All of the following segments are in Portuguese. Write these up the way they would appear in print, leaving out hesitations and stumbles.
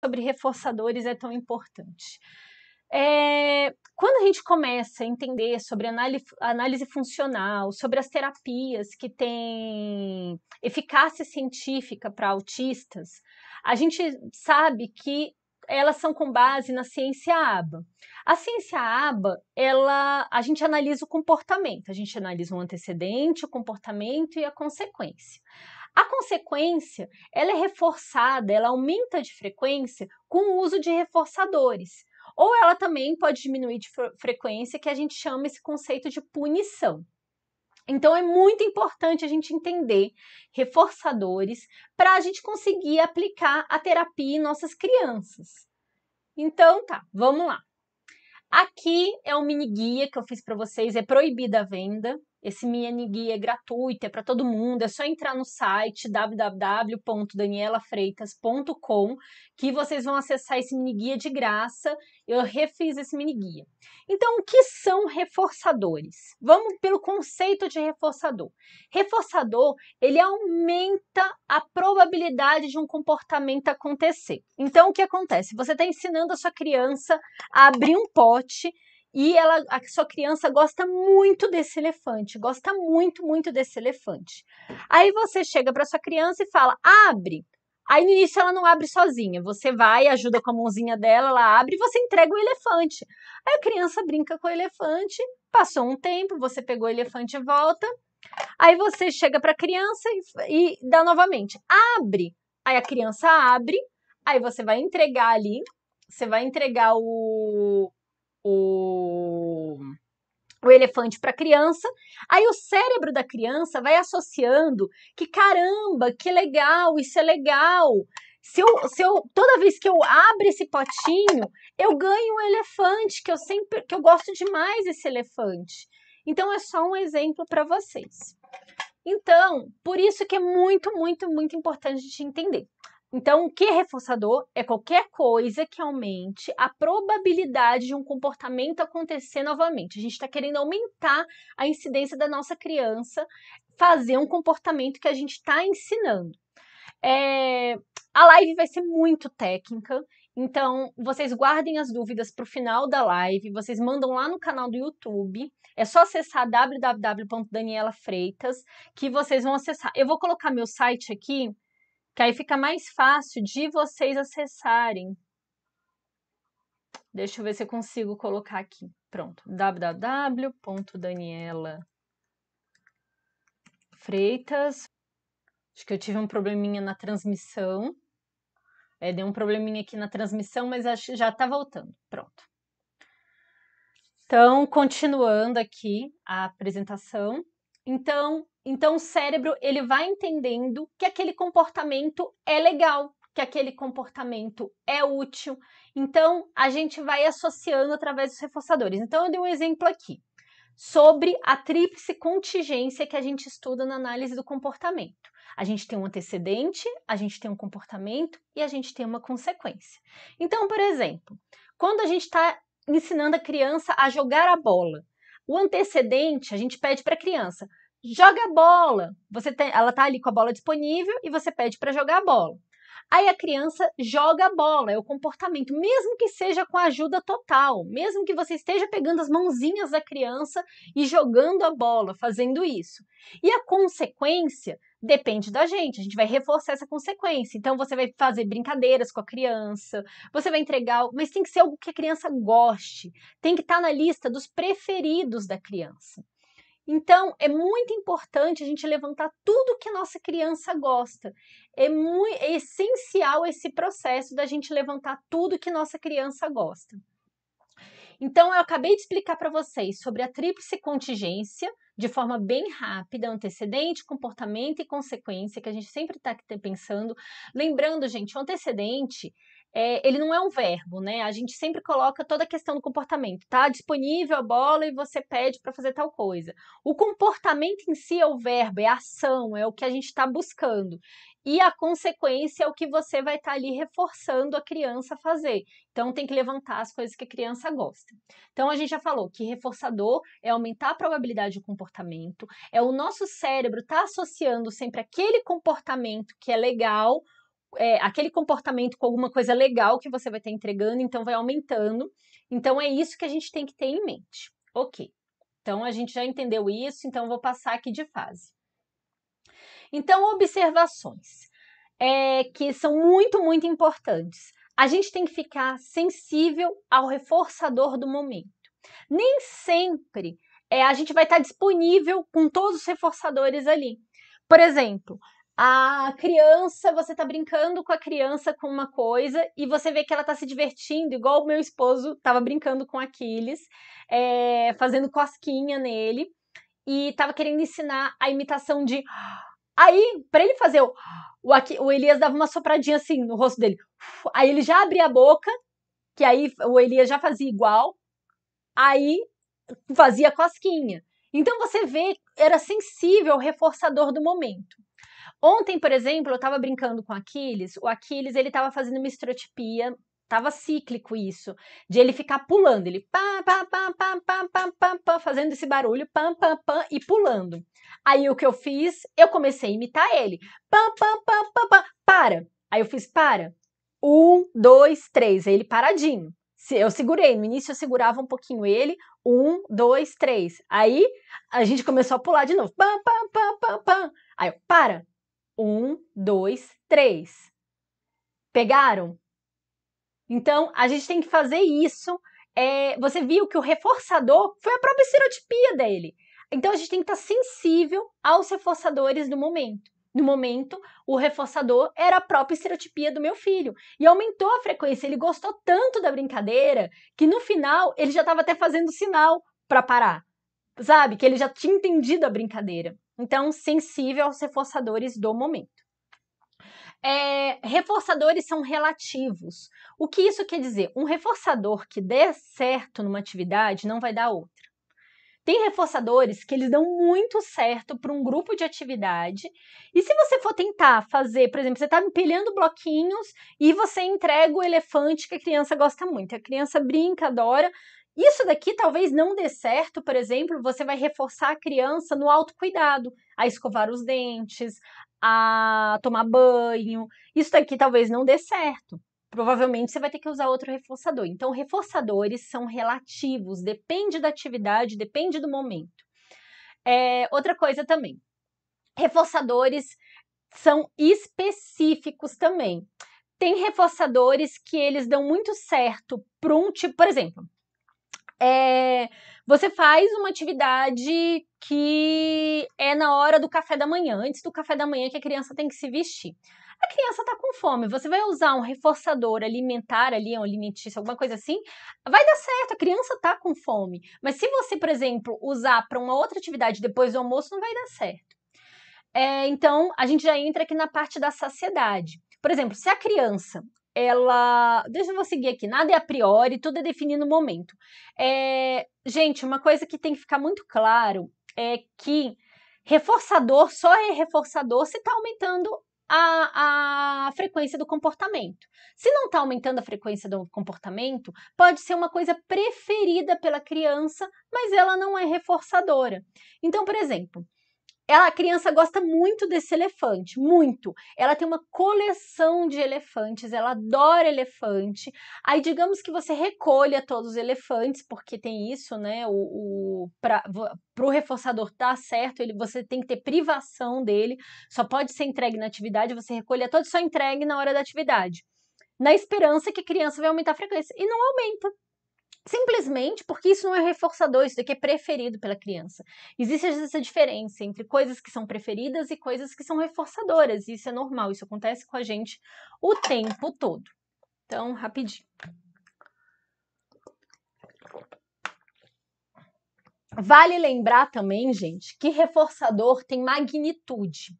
sobre reforçadores é tão importante? Quando a gente começa a entender sobre análise funcional, sobre as terapias que têm eficácia científica para autistas, a gente sabe que elas são com base na ciência ABA. A ciência ABA, a gente analisa o comportamento, a gente analisa o antecedente, o comportamento e a consequência. A consequência, ela é reforçada, ela aumenta de frequência com o uso de reforçadores. Ou ela também pode diminuir de frequência, que a gente chama esse conceito de punição. Então, é muito importante a gente entender reforçadores para a gente conseguir aplicar a terapia em nossas crianças. Então, tá, vamos lá. Aqui é um mini guia que eu fiz para vocês, é proibida a venda. Esse mini guia é gratuito, é para todo mundo, é só entrar no site www.danielafreitas.com que vocês vão acessar esse mini guia de graça. Eu refiz esse mini guia. Então, o que são reforçadores? Vamos pelo conceito de reforçador. Reforçador, ele aumenta a probabilidade de um comportamento acontecer. Então, o que acontece? Você está ensinando a sua criança a abrir um pote e a sua criança gosta muito desse elefante, gosta muito, muito desse elefante. Aí você chega para sua criança e fala, abre. Aí no início ela não abre sozinha, você vai, ajuda com a mãozinha dela, ela abre e você entrega o elefante. Aí a criança brinca com o elefante, passou um tempo, você pegou o elefante e volta. Aí você chega para a criança e dá novamente, abre. Aí a criança abre, aí você vai entregar ali, você vai entregar o elefante para a criança, aí o cérebro da criança vai associando que caramba, que legal, isso é legal. Toda vez que eu abro esse potinho, eu ganho um elefante, que eu gosto demais desse elefante. Então é só um exemplo para vocês. Então, por isso que é muito, muito, muito importante a gente entender. Então, o que é reforçador? É qualquer coisa que aumente a probabilidade de um comportamento acontecer novamente. A gente está querendo aumentar a incidência da nossa criança fazer um comportamento que a gente está ensinando. A live vai ser muito técnica, então vocês guardem as dúvidas para o final da live, vocês mandam lá no canal do YouTube, é só acessar www.danielafreitas que vocês vão acessar. Eu vou colocar meu site aqui, que aí fica mais fácil de vocês acessarem. Deixa eu ver se eu consigo colocar aqui. Pronto, www.danielafreitas. Acho que eu tive um probleminha na transmissão. Deu um probleminha aqui na transmissão, mas acho que já está voltando. Pronto. Então, continuando aqui a apresentação. Então o cérebro ele vai entendendo que aquele comportamento é legal, que aquele comportamento é útil. Então, a gente vai associando através dos reforçadores. Então, eu dei um exemplo aqui sobre a tríplice contingência que a gente estuda na análise do comportamento. A gente tem um antecedente, a gente tem um comportamento e a gente tem uma consequência. Então, por exemplo, quando a gente está ensinando a criança a jogar a bola, o antecedente, a gente pede para a criança, joga a bola. Ela está ali com a bola disponível e você pede para jogar a bola. Aí a criança joga a bola, é o comportamento, mesmo que seja com a ajuda total, mesmo que você esteja pegando as mãozinhas da criança e jogando a bola, fazendo isso. E a consequência depende da gente, a gente vai reforçar essa consequência. Então você vai fazer brincadeiras com a criança, você vai entregar, mas tem que ser algo que a criança goste, tem que estar na lista dos preferidos da criança. Então, é muito importante a gente levantar tudo que a nossa criança gosta. É essencial esse processo da gente levantar tudo que nossa criança gosta. Então, eu acabei de explicar para vocês sobre a tríplice contingência, de forma bem rápida, antecedente, comportamento e consequência, que a gente sempre está pensando. Lembrando, gente, o antecedente, ele não é um verbo, né? A gente sempre coloca toda a questão do comportamento. Tá disponível a bola e você pede para fazer tal coisa. O comportamento em si é o verbo, é a ação, é o que a gente está buscando. E a consequência é o que você vai estar ali reforçando a criança a fazer. Então, tem que levantar as coisas que a criança gosta. Então, a gente já falou que reforçador é aumentar a probabilidade de comportamento, é o nosso cérebro estar associando sempre aquele comportamento que é legal aquele comportamento com alguma coisa legal que você vai estar entregando, então vai aumentando. Então é isso que a gente tem que ter em mente. Ok. Então a gente já entendeu isso, então eu vou passar aqui de fase. Então, observações que são muito, muito importantes. A gente tem que ficar sensível ao reforçador do momento. Nem sempre a gente vai estar disponível com todos os reforçadores ali. Por exemplo, a criança, você está brincando com a criança com uma coisa e você vê que ela está se divertindo, igual o meu esposo estava brincando com Aquiles, fazendo cosquinha nele e estava querendo ensinar a imitação de... Aí, para ele fazer o Elias dava uma sopradinha assim no rosto dele. Aí ele já abria a boca, que aí o Elias já fazia igual. Aí fazia cosquinha. Então você vê, era sensível ao reforçador do momento. Ontem, por exemplo, eu estava brincando com o Aquiles ele estava fazendo uma estereotipia, estava cíclico isso, de ele ficar pulando, ele pá, pá, pá, pá, pá, pá, pá, pá, fazendo esse barulho, pam, pam, pam, e pulando. Aí o que eu fiz? Eu comecei a imitar ele, pam, pam, pam, pam, pam, para. Aí eu fiz, para. 1, 2, 3, aí ele paradinho. Eu segurei, no início eu segurava um pouquinho ele, 1, 2, 3. Aí a gente começou a pular de novo, pam, pam, pam, pam, pam. Aí eu, para. 1, 2, 3. Pegaram? Então, a gente tem que fazer isso. Você viu que o reforçador foi a própria estereotipia dele. Então, a gente tem que estar sensível aos reforçadores do momento. No momento, o reforçador era a própria estereotipia do meu filho. E aumentou a frequência. Ele gostou tanto da brincadeira que no final ele já estava até fazendo sinal para parar. Sabe? Que ele já tinha entendido a brincadeira. Então, sensível aos reforçadores do momento. Reforçadores são relativos. O que isso quer dizer? Um reforçador que der certo numa atividade não vai dar outra. Tem reforçadores que eles dão muito certo para um grupo de atividade. E se você for tentar fazer, por exemplo, você está empilhando bloquinhos e você entrega o elefante que a criança gosta muito. A criança brinca, adora. Isso daqui talvez não dê certo, por exemplo, você vai reforçar a criança no autocuidado, a escovar os dentes, a tomar banho. Isso daqui talvez não dê certo. Provavelmente você vai ter que usar outro reforçador. Então, reforçadores são relativos, depende da atividade, depende do momento. Outra coisa também, reforçadores são específicos também. Tem reforçadores que eles dão muito certo para um tipo, por exemplo, você faz uma atividade que é na hora do café da manhã, antes do café da manhã que a criança tem que se vestir. A criança está com fome, você vai usar um reforçador alimentar ali, um alimentício, alguma coisa assim, vai dar certo, a criança está com fome. Mas se você, por exemplo, usar para uma outra atividade depois do almoço, não vai dar certo. Então, a gente já entra aqui na parte da saciedade. Por exemplo, se a criança, deixa eu seguir aqui, nada é a priori, tudo é definido no momento. Gente, uma coisa que tem que ficar muito claro é que reforçador só é reforçador se está aumentando a frequência do comportamento. Se não está aumentando a frequência do comportamento, pode ser uma coisa preferida pela criança, mas ela não é reforçadora. Então, por exemplo, a criança gosta muito desse elefante, muito. Ela tem uma coleção de elefantes, ela adora elefante. Aí, digamos que você recolha todos os elefantes, porque tem isso, né? Para o reforçador dar certo, você tem que ter privação dele, só pode ser entregue na atividade, você recolha todos, só entregue na hora da atividade. Na esperança que a criança vai aumentar a frequência. E não aumenta. Simplesmente porque isso não é reforçador, isso daqui é preferido pela criança. Existe essa diferença entre coisas que são preferidas e coisas que são reforçadoras. Isso é normal, isso acontece com a gente o tempo todo. Então, rapidinho. Vale lembrar também, gente, que reforçador tem magnitude.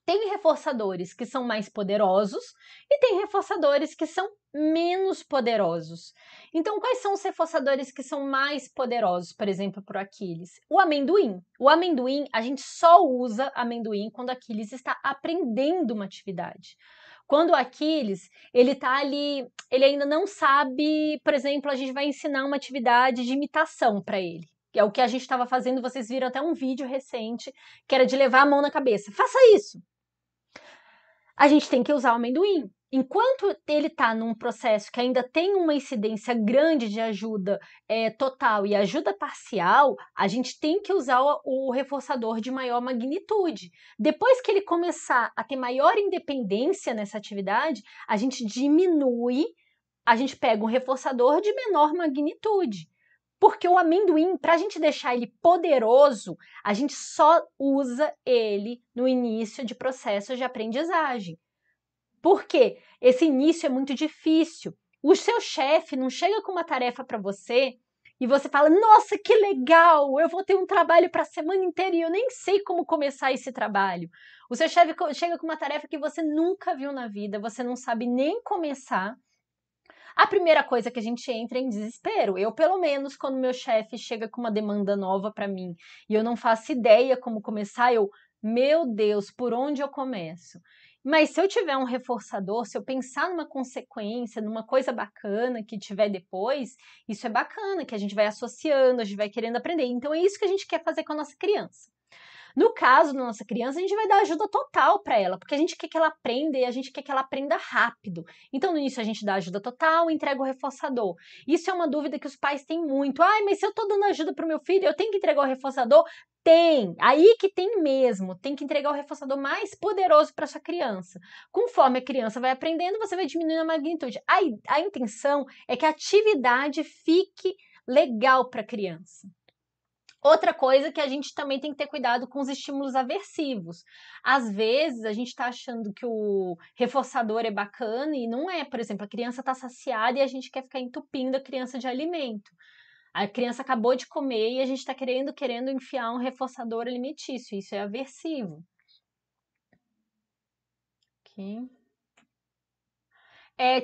Tem reforçadores que são mais poderosos e tem reforçadores que são menos poderosos. Então, quais são os reforçadores que são mais poderosos, por exemplo, para o Aquiles? O amendoim. O amendoim, a gente só usa amendoim quando o Aquiles está aprendendo uma atividade. Quando o Aquiles, ele está ali, ele ainda não sabe, por exemplo, a gente vai ensinar uma atividade de imitação para ele. Que é o que a gente estava fazendo, vocês viram até um vídeo recente, que era de levar a mão na cabeça. Faça isso! a gente tem que usar o amendoim. Enquanto ele está num processo que ainda tem uma incidência grande de ajuda total e ajuda parcial, a gente tem que usar o reforçador de maior magnitude. Depois que ele começar a ter maior independência nessa atividade, a gente diminui, a gente pega um reforçador de menor magnitude. Porque o amendoim, para a gente deixar ele poderoso, a gente só usa ele no início de processo de aprendizagem. Por quê? Esse início é muito difícil. O seu chefe não chega com uma tarefa para você e você fala, nossa, que legal, eu vou ter um trabalho para a semana inteira e eu nem sei como começar esse trabalho. O seu chefe chega com uma tarefa que você nunca viu na vida, você não sabe nem começar. A primeira coisa que a gente entra é em desespero. Eu, pelo menos, quando meu chefe chega com uma demanda nova para mim e eu não faço ideia como começar, meu Deus, por onde eu começo? Mas se eu tiver um reforçador, se eu pensar numa consequência, numa coisa bacana que tiver depois, isso é bacana, que a gente vai associando, a gente vai querendo aprender. Então é isso que a gente quer fazer com a nossa criança. No caso da nossa criança, a gente vai dar ajuda total para ela, porque a gente quer que ela aprenda e a gente quer que ela aprenda rápido. Então, no início, a gente dá ajuda total e entrega o reforçador. Isso é uma dúvida que os pais têm muito. Ai, mas se eu estou dando ajuda para o meu filho, eu tenho que entregar o reforçador? Tem, aí que tem mesmo, tem que entregar o reforçador mais poderoso para sua criança. Conforme a criança vai aprendendo, você vai diminuindo a magnitude. A intenção é que a atividade fique legal para a criança. Outra coisa que a gente também tem que ter cuidado com os estímulos aversivos. Às vezes, a gente está achando que o reforçador é bacana e não é. Por exemplo, a criança está saciada e a gente quer ficar entupindo a criança de alimento. A criança acabou de comer e a gente está querendo enfiar um reforçador alimentício. Isso é aversivo. Ok.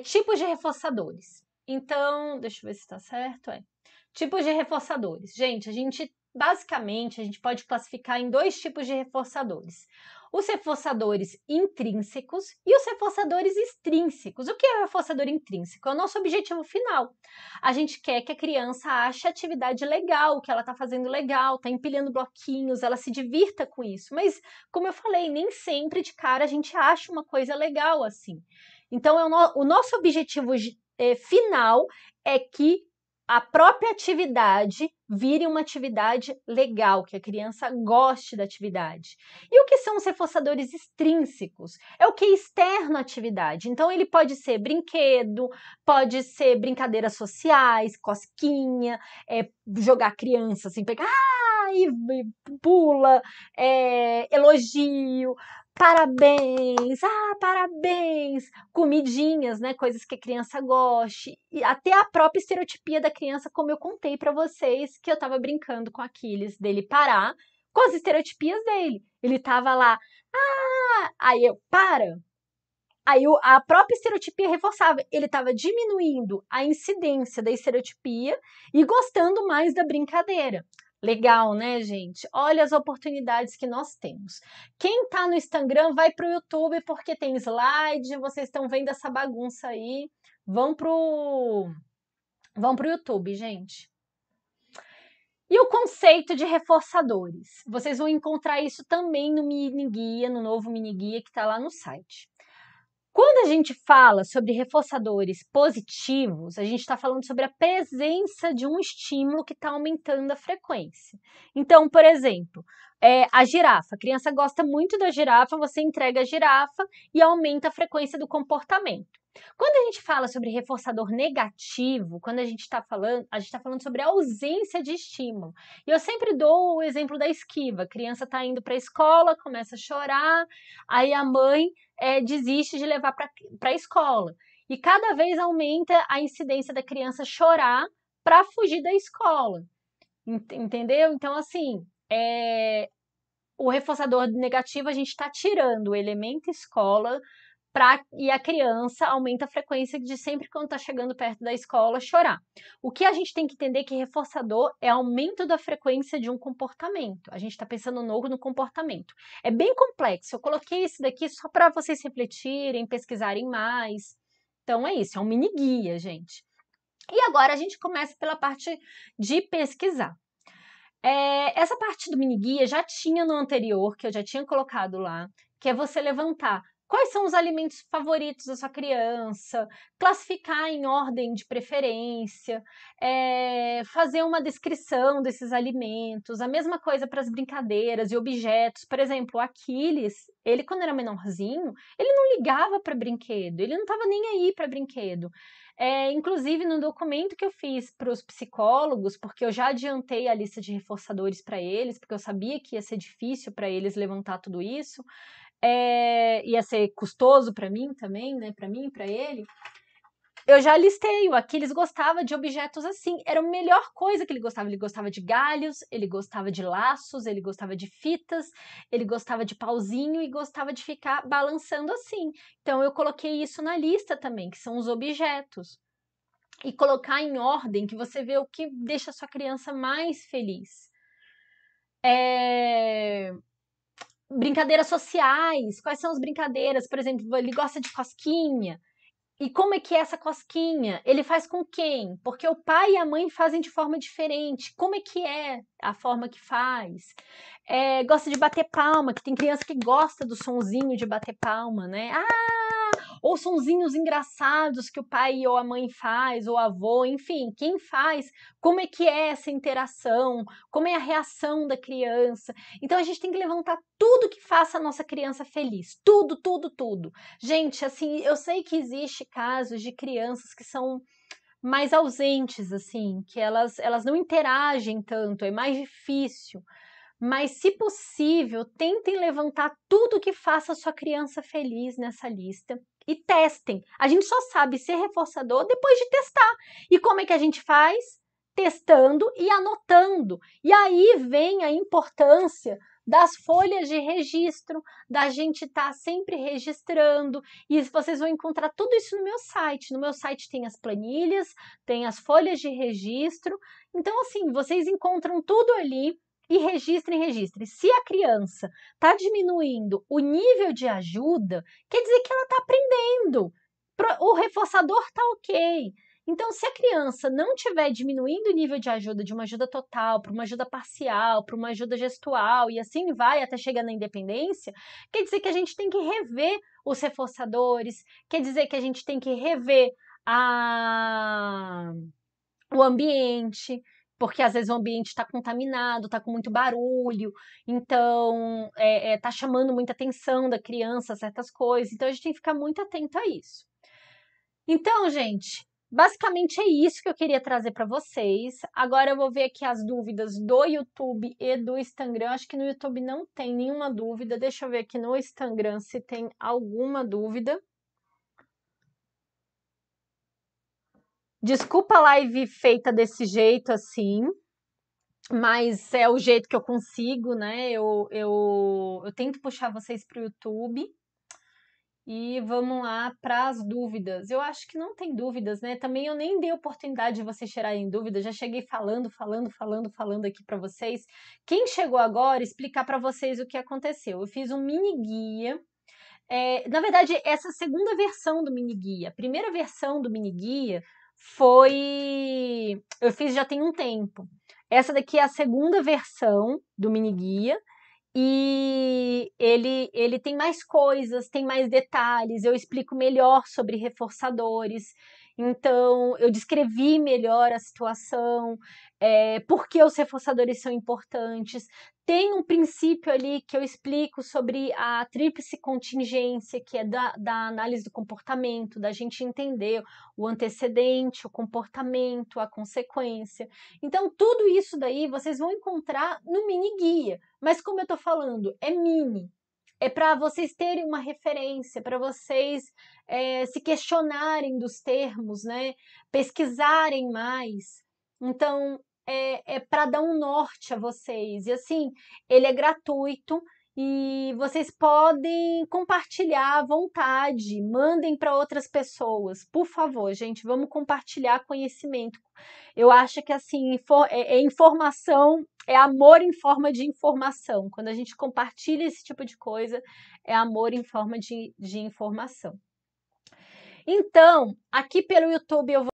Tipos de reforçadores. Então, deixa eu ver se está certo. Tipos de reforçadores. Gente, basicamente, a gente pode classificar em 2 tipos de reforçadores. Os reforçadores intrínsecos e os reforçadores extrínsecos. O que é o reforçador intrínseco? É o nosso objetivo final. A gente quer que a criança ache a atividade legal, que ela está fazendo legal, está empilhando bloquinhos, ela se divirta com isso. Mas, como eu falei, nem sempre de cara a gente acha uma coisa legal assim. Então, o nosso objetivo final é que a própria atividade vire uma atividade legal, que a criança goste da atividade. E o que são os reforçadores extrínsecos? É o que é externo à atividade. Então, ele pode ser brinquedo, pode ser brincadeiras sociais, cosquinha, jogar a criança assim, pegar e pula, elogio, parabéns, parabéns, comidinhas, né, coisas que a criança goste, e até a própria estereotipia da criança, como eu contei para vocês, que eu estava brincando com Aquiles, dele parar com as estereotipias dele. Ele estava lá, aí eu, para. Aí a própria estereotipia reforçava, ele estava diminuindo a incidência da estereotipia e gostando mais da brincadeira. Legal, né, gente? Olha as oportunidades que nós temos. Quem tá no Instagram vai pro YouTube porque tem slide, vocês estão vendo essa bagunça aí. Vão pro YouTube, gente. E o conceito de reforçadores? Vocês vão encontrar isso também no mini guia, no novo mini guia que está lá no site. Quando a gente fala sobre reforçadores positivos, a gente está falando sobre a presença de um estímulo que está aumentando a frequência. Então, por exemplo, a girafa. A criança gosta muito da girafa, você entrega a girafa e aumenta a frequência do comportamento. Quando a gente fala sobre reforçador negativo, quando a gente está falando sobre a ausência de estímulo. E eu sempre dou o exemplo da esquiva. A criança está indo para a escola, começa a chorar, aí a mãe desiste de levar para a escola. E cada vez aumenta a incidência da criança chorar para fugir da escola. Entendeu? Então, assim, o reforçador negativo a gente está tirando o elemento escola e a criança aumenta a frequência de sempre quando está chegando perto da escola chorar. O que a gente tem que entender é que reforçador é aumento da frequência de um comportamento. A gente está pensando no comportamento. É bem complexo. Eu coloquei esse daqui só para vocês refletirem, pesquisarem mais. Então é isso, é um mini guia, gente. E agora a gente começa pela parte de pesquisar. Essa parte do mini guia já tinha no anterior, que eu já tinha colocado lá, que é você levantar quais são os alimentos favoritos da sua criança, classificar em ordem de preferência, fazer uma descrição desses alimentos, a mesma coisa para as brincadeiras e objetos. Por exemplo, o Aquiles, ele quando era menorzinho, ele não ligava para brinquedo, ele não estava nem aí para brinquedo. Inclusive, no documento que eu fiz para os psicólogos, porque eu já adiantei a lista de reforçadores para eles, porque eu sabia que ia ser difícil para eles levantar tudo isso, ia ser custoso para mim também, né? Para mim e para ele. Eu já listei, o Aquiles gostava de objetos assim, era a melhor coisa que ele gostava de galhos, ele gostava de laços, ele gostava de fitas, ele gostava de pauzinho e gostava de ficar balançando assim. Então eu coloquei isso na lista também, que são os objetos. E colocar em ordem, que você vê o que deixa a sua criança mais feliz. Brincadeiras sociais, quais são as brincadeiras? Por exemplo, ele gosta de cosquinha. E como é que é essa cosquinha? Ele faz com quem? Porque o pai e a mãe fazem de forma diferente. Como é que é a forma que faz? Gosta de bater palma, que tem criança que gosta do sonzinho de bater palma, né? Ou sonzinhos engraçados que o pai ou a mãe faz, ou o avô, enfim, quem faz, como é que é essa interação, como é a reação da criança. Então a gente tem que levantar tudo que faça a nossa criança feliz, tudo, tudo, tudo. Gente, assim, eu sei que existe casos de crianças que são mais ausentes, assim, que elas não interagem tanto, é mais difícil. Mas, se possível, tentem levantar tudo que faça a sua criança feliz nessa lista e testem. A gente só sabe ser reforçador depois de testar. E como é que a gente faz? Testando e anotando. E aí vem a importância das folhas de registro, da gente estar sempre registrando. E vocês vão encontrar tudo isso no meu site. No meu site tem as planilhas, tem as folhas de registro. Então, assim, vocês encontram tudo ali. E registrem. Se a criança está diminuindo o nível de ajuda, quer dizer que ela está aprendendo. O reforçador está ok. Então, se a criança não estiver diminuindo o nível de ajuda de uma ajuda total para uma ajuda parcial, para uma ajuda gestual, e assim vai até chegar na independência, quer dizer que a gente tem que rever os reforçadores, quer dizer que a gente tem que rever o ambiente, porque às vezes o ambiente está contaminado, está com muito barulho, então está chamando muita atenção da criança, certas coisas, então a gente tem que ficar muito atento a isso. Então, gente, basicamente é isso que eu queria trazer para vocês. Agora eu vou ver aqui as dúvidas do YouTube e do Instagram. Acho que no YouTube não tem nenhuma dúvida. Deixa eu ver aqui no Instagram se tem alguma dúvida. Desculpa a live feita desse jeito assim, mas é o jeito que eu consigo, né? Eu tento puxar vocês para o YouTube. E vamos lá para as dúvidas. Eu acho que não tem dúvidas, né? Também eu nem dei oportunidade de vocês tirarem dúvidas, já cheguei falando aqui para vocês. Quem chegou agora, explicar para vocês o que aconteceu. Eu fiz um mini guia. Na verdade, essa é a segunda versão do mini guia. A primeira versão do mini guia eu fiz já tem um tempo. Essa daqui é a segunda versão do mini guia. E ele tem mais coisas, tem mais detalhes, eu explico melhor sobre reforçadores, então eu descrevi melhor a situação, por que os reforçadores são importantes. Tem um princípio ali que eu explico sobre a tríplice contingência, que é da análise do comportamento, da gente entender o antecedente, o comportamento, a consequência. Então, tudo isso daí vocês vão encontrar no mini guia. Mas como eu tô falando, é mini. É para vocês terem uma referência, para vocês se questionarem dos termos, né? Pesquisarem mais. Então, é para dar um norte a vocês. E assim, ele é gratuito e vocês podem compartilhar à vontade. Mandem para outras pessoas. Por favor, gente, vamos compartilhar conhecimento. Eu acho que assim, informação é amor em forma de informação. Quando a gente compartilha esse tipo de coisa, é amor em forma de informação. Então, aqui pelo YouTube eu vou